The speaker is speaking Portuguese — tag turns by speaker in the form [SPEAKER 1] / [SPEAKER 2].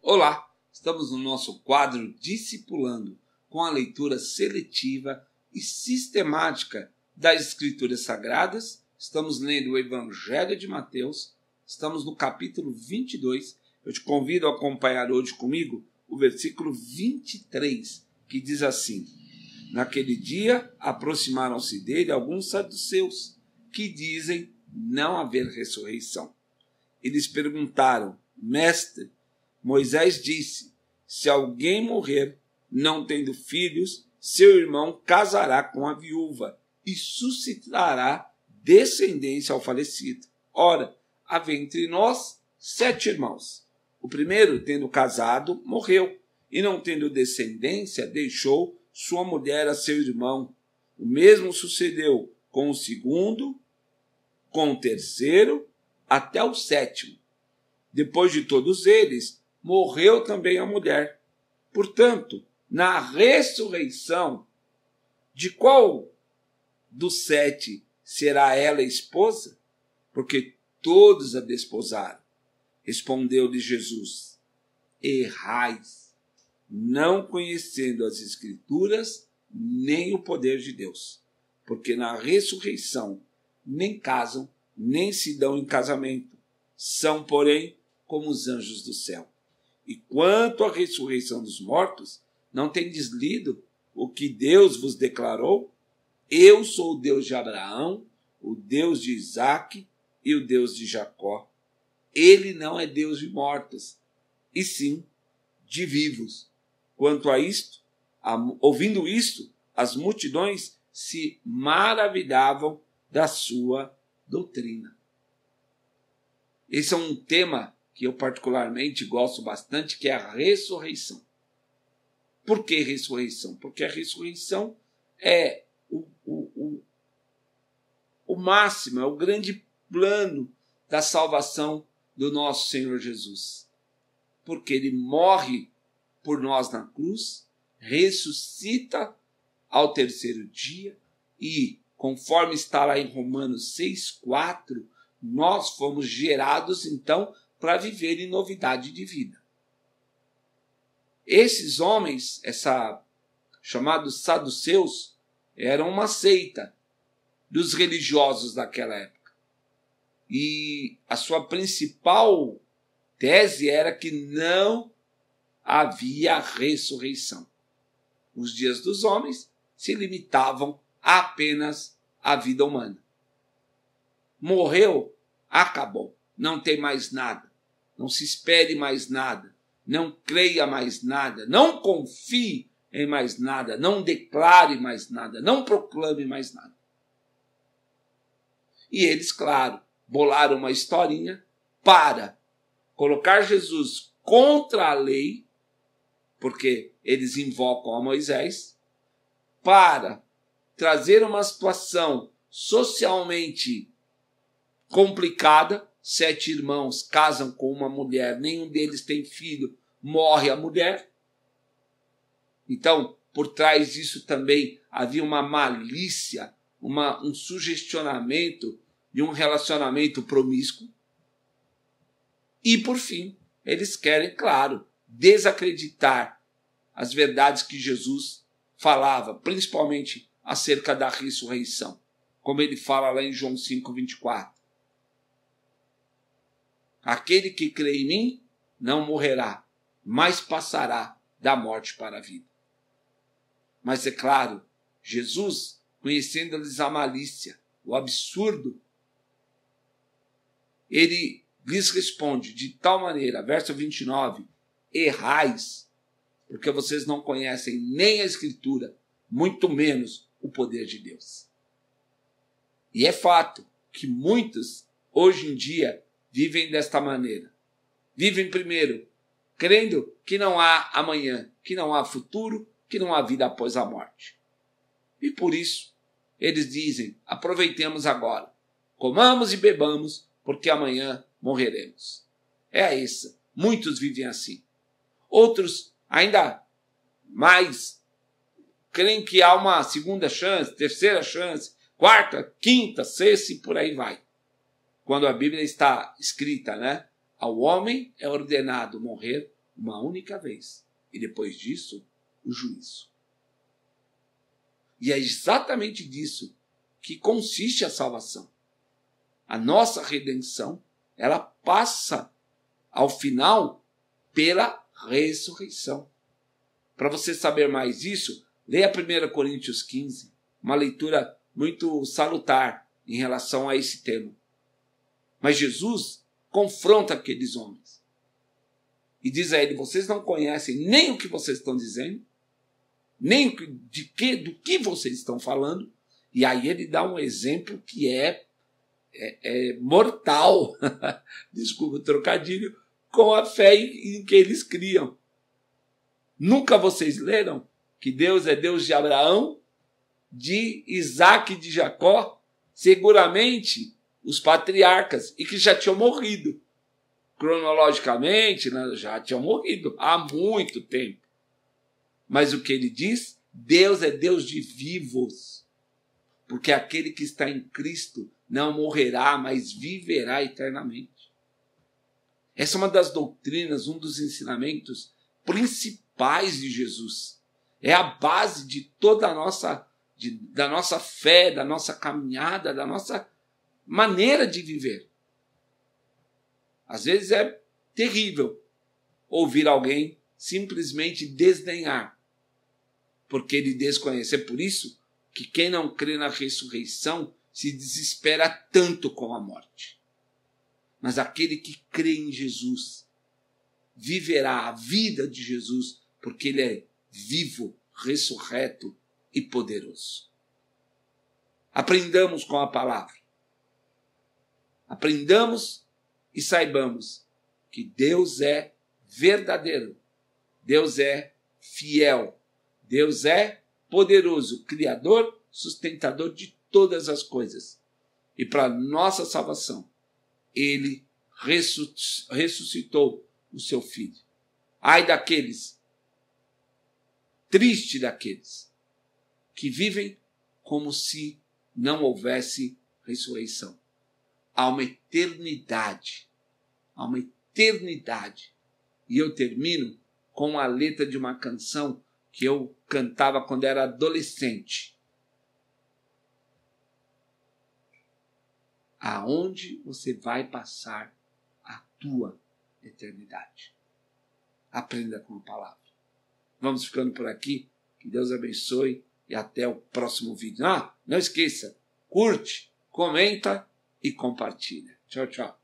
[SPEAKER 1] Olá, estamos no nosso quadro Discipulando, com a leitura seletiva e sistemática das Escrituras Sagradas. Estamos lendo o Evangelho de Mateus, estamos no capítulo 22. Eu te convido a acompanhar hoje comigo o versículo 23, que diz assim: Naquele dia aproximaram-se dele alguns saduceus, que dizem não haver ressurreição. Eles perguntaram: Mestre, Moisés disse, se alguém morrer não tendo filhos, seu irmão casará com a viúva e suscitará descendência ao falecido. Ora, havia entre nós 7 irmãos. O primeiro, tendo casado, morreu, e não tendo descendência, deixou sua mulher a seu irmão. O mesmo sucedeu com o segundo, com o terceiro, até o 7º. Depois de todos eles, morreu também a mulher. Portanto, na ressurreição, de qual dos 7 será ela esposa? Porque todos a desposaram. Respondeu-lhe Jesus: Errais, não conhecendo as Escrituras, nem o poder de Deus. Porque na ressurreição nem casam, nem se dão em casamento. São, porém, como os anjos do céu. E quanto à ressurreição dos mortos, não tendes lido o que Deus vos declarou? Eu sou o Deus de Abraão, o Deus de Isaque e o Deus de Jacó. Ele não é Deus de mortos, e sim de vivos. Quanto a isto, ouvindo isto, as multidões se maravilhavam da sua doutrina. Esse é um tema que eu particularmente gosto bastante, que é a ressurreição. Por que ressurreição? Porque a ressurreição é o máximo, é o grande plano da salvação do nosso Senhor Jesus. Porque ele morre por nós na cruz, ressuscita ao terceiro dia e, conforme está lá em Romanos 6,4, nós fomos gerados, então, para viver em novidade de vida. Esses homens, chamados saduceus, eram uma seita dos religiosos daquela época. E a sua principal tese era que não havia ressurreição. Os dias dos homens se limitavam apenas à vida humana. Morreu, acabou. Não tem mais nada. Não se espere mais nada. Não creia mais nada. Não confie em mais nada. Não declare mais nada. Não proclame mais nada. E eles, claro, bolaram uma historinha para colocar Jesus contra a lei, porque eles invocam a Moisés, para trazer uma situação socialmente complicada. 7 irmãos casam com uma mulher, nenhum deles tem filho, morre a mulher. Então, por trás disso também havia uma malícia, um sugestionamento de um relacionamento promíscuo. E, por fim, eles querem, claro, desacreditar as verdades que Jesus falava, principalmente acerca da ressurreição, como ele fala lá em João 5,24. Aquele que crê em mim não morrerá, mas passará da morte para a vida. Mas é claro, Jesus, conhecendo-lhes a malícia, o absurdo, ele lhes responde de tal maneira, verso 29, errais, porque vocês não conhecem nem a Escritura, muito menos o poder de Deus. E é fato que muitos, hoje em dia, vivem desta maneira. Vivem primeiro crendo que não há amanhã, que não há futuro, que não há vida após a morte. E por isso, eles dizem, aproveitemos agora, comamos e bebamos, porque amanhã morreremos. É isso. Muitos vivem assim. Outros ainda mais creem que há uma segunda chance, terceira chance, quarta, quinta, sexta e por aí vai. Quando a Bíblia está escrita, né? Ao homem é ordenado morrer uma única vez. E depois disso, o juízo. E é exatamente disso que consiste a salvação. A nossa redenção, ela passa ao final pela ressurreição. Para você saber mais disso, leia 1 Coríntios 15, uma leitura muito salutar em relação a esse tema. Mas Jesus confronta aqueles homens e diz a eles: vocês não conhecem nem o que vocês estão dizendo, nem do que vocês estão falando. E aí ele dá um exemplo que é mortal, desculpa o trocadilho, com a fé em que eles criam. Nunca vocês leram que Deus é Deus de Abraão, de Isaac e de Jacó? Seguramente os patriarcas, e que já tinham morrido. Cronologicamente, já tinham morrido há muito tempo. Mas o que ele diz? Deus é Deus de vivos. Porque aquele que está em Cristo não morrerá, mas viverá eternamente. Essa é uma das doutrinas, um dos ensinamentos principais de Jesus. É a base de toda da nossa fé, da nossa caminhada, da nossa maneira de viver. Às vezes é terrível ouvir alguém simplesmente desdenhar, porque ele desconhece. É por isso que quem não crê na ressurreição se desespera tanto com a morte. Mas aquele que crê em Jesus viverá a vida de Jesus, porque ele é vivo, ressurreto e poderoso. Aprendamos com a palavra. Aprendamos e saibamos que Deus é verdadeiro. Deus é fiel. Deus é poderoso, criador, sustentador de todas as coisas. E para nossa salvação, ele ressuscitou o seu filho. Ai daqueles, triste daqueles, que vivem como se não houvesse ressurreição. Há uma eternidade. Há uma eternidade. E eu termino com a letra de uma canção que eu cantava quando era adolescente. Aonde você vai passar a tua eternidade? Aprenda com a palavra. Vamos ficando por aqui. Que Deus abençoe e até o próximo vídeo. Não esqueça, curte, comenta e compartilha. Tchau, tchau.